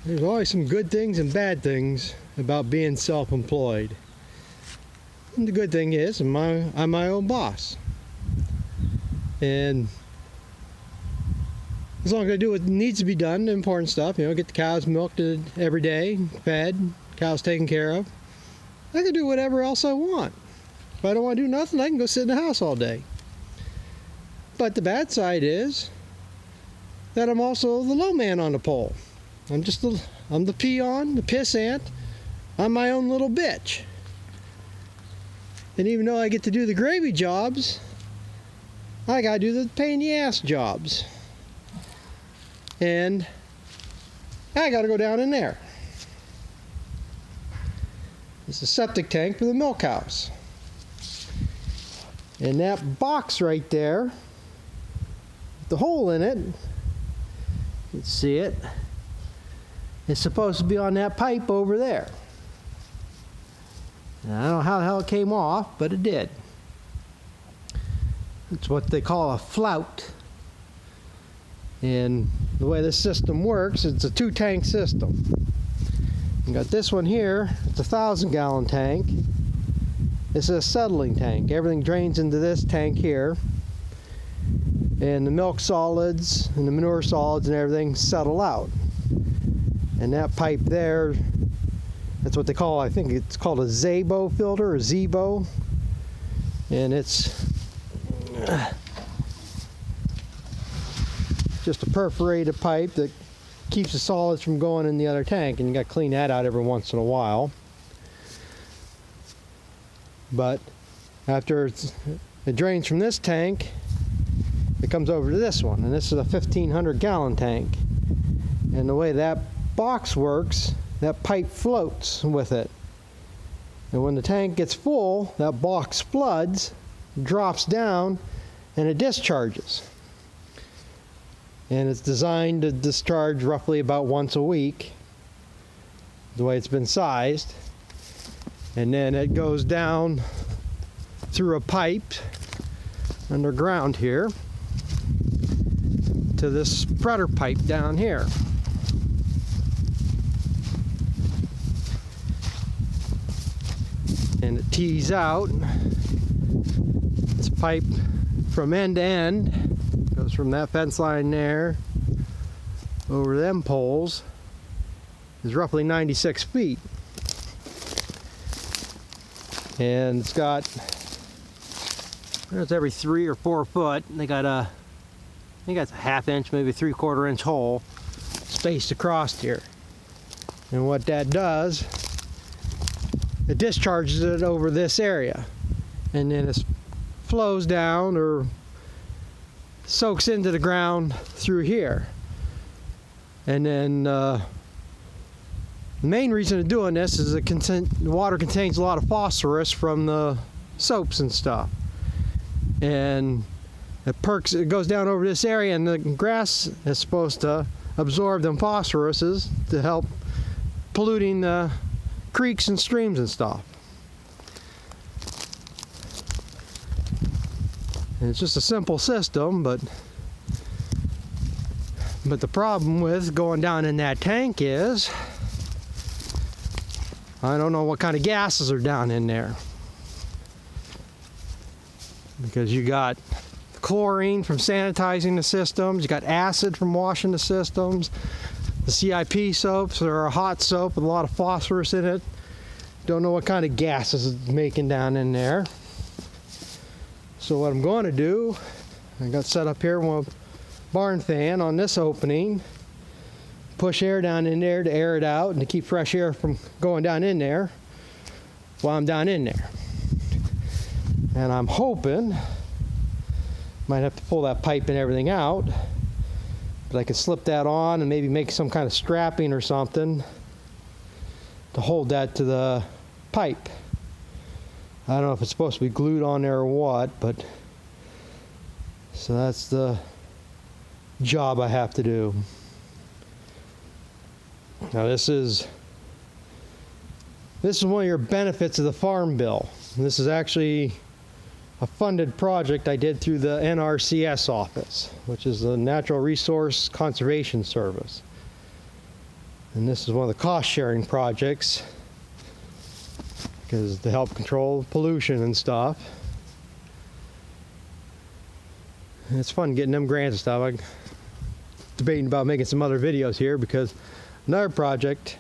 There's always some good things and bad things about being self-employed. And the good thing is, I'm my own boss. And as long as I do what needs to be done, the important stuff, you know, get the cows milked every day, fed, cows taken care of, I can do whatever else I want. If I don't want to do nothing, I can go sit in the house all day. But the bad side is that I'm also the low man on the pole. I'm the peon, the pissant. I'm my own little bitch. And even though I get to do the gravy jobs, I gotta do the pain in the ass jobs. And I gotta go down in there. It's a septic tank for the milk house. And that box right there, with the hole in it, you can see it, it's supposed to be on that pipe over there. Now, I don't know how the hell it came off, but it did. It's what they call a flout. And the way this system works, it's a 2-tank system. You got this one here, it's a 1,000-gallon tank. This is a settling tank. Everything drains into this tank here. And the milk solids and the manure solids and everything settle out. And that pipe there, that's what they call, I think it's called a Zabo filter, or Zebo. And it's just a perforated pipe that keeps the solids from going in the other tank, and you got to clean that out every once in a while. But after it drains from this tank, it comes over to this one, and this is a 1,500-gallon tank. And the way that box works, that pipe floats with it. And when the tank gets full, that box floods, drops down, and it discharges. And it's designed to discharge roughly about once a week, the way it's been sized. And then it goes down through a pipe underground here to this spreader pipe down here. And it tees out. It's a pipe from end to end. Goes from that fence line there over them poles. Is roughly 96 feet. And it's got, it's every 3 or 4 foot. They got a, I think that's a 1/2 inch, maybe 3/4 inch hole spaced across here. And what that does, it discharges it over this area, and then it flows down or soaks into the ground through here. And then the main reason of doing this is the water contains a lot of phosphorus from the soaps and stuff, and it goes down over this area, and the grass is supposed to absorb them phosphoruses to help polluting the creeks and streams and stuff. And it's just a simple system, but the problem with going down in that tank is I don't know what kind of gases are down in there, because you got chlorine from sanitizing the systems, you got acid from washing the systems. The CIP soaps are a hot soap with a lot of phosphorus in it. Don't know what kind of gases it's making down in there. So what I'm going to do, I got set up here with a barn fan on this opening, push air down in there to air it out and to keep fresh air from going down in there while I'm down in there. And I'm hoping, might have to pull that pipe and everything out, but I could slip that on and maybe make some kind of strapping or something to hold that to the pipe. I don't know if it's supposed to be glued on there or what, but so that's the job I have to do. Now this is one of your benefits of the Farm Bill. This is actually a funded project I did through the NRCS office, which is the Natural Resource Conservation Service. And this is one of the cost-sharing projects, because to help control pollution and stuff. And it's fun getting them grants and stuff. I'm debating about making some other videos here, because another project,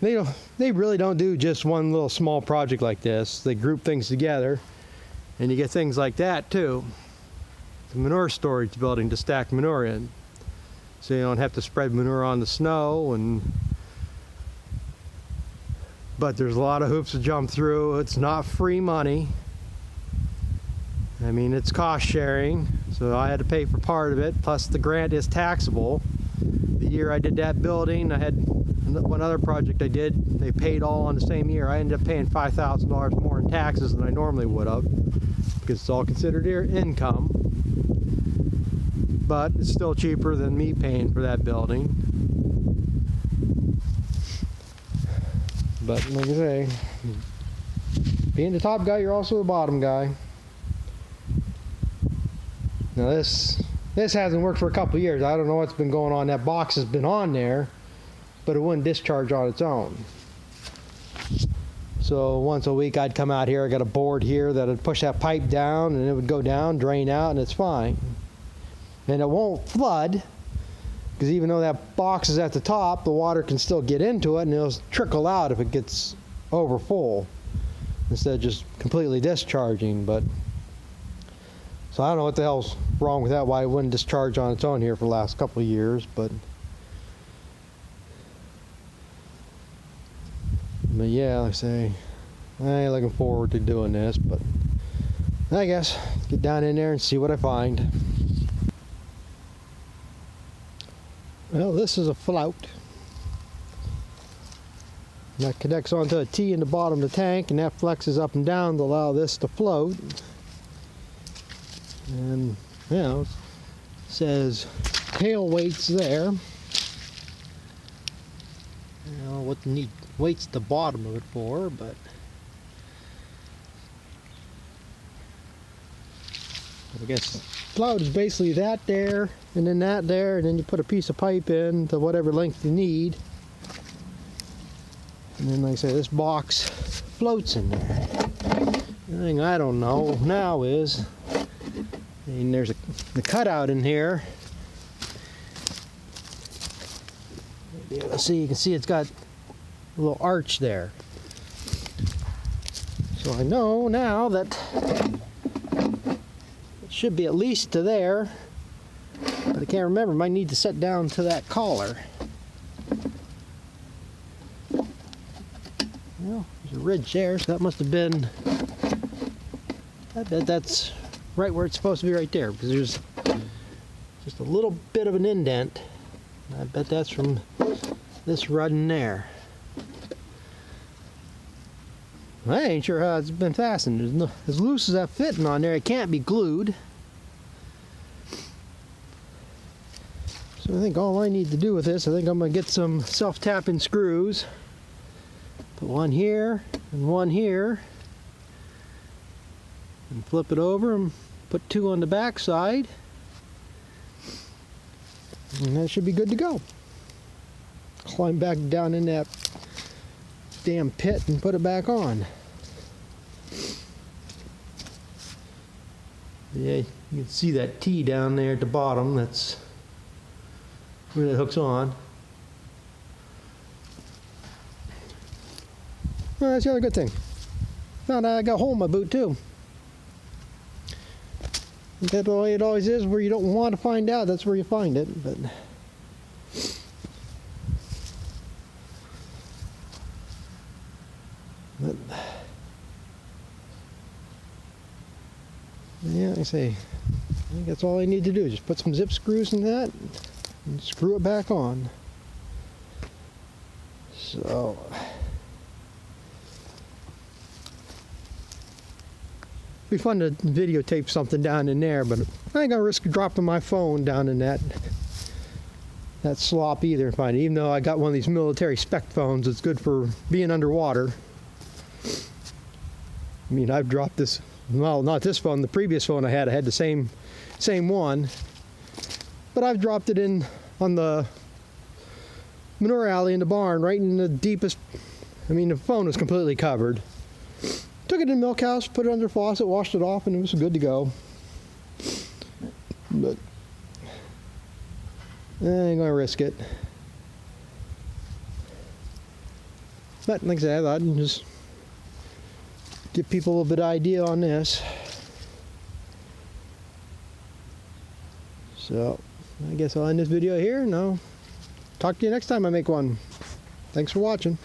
they really don't do just one little small project like this. They group things together, and you get things like that too. The manure storage building to stack manure in, so you don't have to spread manure on the snow. But there's a lot of hoops to jump through. It's not free money. I mean, it's cost sharing, so I had to pay for part of it, plus the grant is taxable. The year I did that building, I had one other project I did, they paid all on the same year. I ended up paying $5,000 more in taxes than I normally would have, because it's all considered income. But it's still cheaper than me paying for that building. But like I say, being the top guy, you're also the bottom guy. Now this hasn't worked for a couple of years. I don't know what's been going on. That box has been on there, but it wouldn't discharge on its own. So once a week I'd come out here. I got a board here that would push that pipe down, and it would go down, drain out, and it's fine. And it won't flood, because even though that box is at the top, the water can still get into it, and it'll trickle out if it gets over full, instead of just completely discharging. But so I don't know what the hell's wrong with that, why it wouldn't discharge on its own here for the last couple of years. But yeah, like I say, I ain't looking forward to doing this, but I guess get down in there and see what I find. Well, this is a flout. And that connects onto a T in the bottom of the tank, and that flexes up and down to allow this to float. And, you know, it says tail weights there. You know what the neat weight's the bottom of it for, but I guess flout is basically that there, and then that there, and then you put a piece of pipe in to whatever length you need. And then, like I say, this box floats in there. The thing I don't know now is, and there's the cutout in here. Let's see, you can see it's got a little arch there. So I know now that it should be at least to there, but I can't remember. Might need to set down to that collar. Well, there's a ridge there, so that must have been, I bet that's right where it's supposed to be, right there, because there's just a little bit of an indent. I bet that's from this rud in there. I ain't sure how it's been fastened. There's no, as loose as that fitting on there, it can't be glued. So I think all I need to do with this, I think I'm going to get some self-tapping screws. Put one here and one here. And flip it over and put two on the back side. And that should be good to go. Climb back down in that damn pit and put it back on. Yeah, you can see that T down there at the bottom. That's where that hooks on. Well, that's the other good thing. Found out I got a hole in my boot too. That's the way it always is. Where you don't want to find out, that's where you find it. But yeah, like I say, I think that's all I need to do. Just put some zip screws in that and screw it back on. So be fun to videotape something down in there, but I ain't gonna risk dropping my phone down in that slop either and find it. Even though I got one of these military spec phones, it's good for being underwater. I mean, I've dropped this, well, not this phone, the previous phone I had the same one, but I've dropped it in on the manure alley in the barn, right in the deepest. I mean, the phone was completely covered. Took it in the milk house, put it under the faucet, washed it off, and it was good to go. But I ain't gonna risk it. But like I said, I thought I'd just give people a little bit of idea on this. So I guess I'll end this video here, and I'll talk to you next time I make one. Thanks for watching.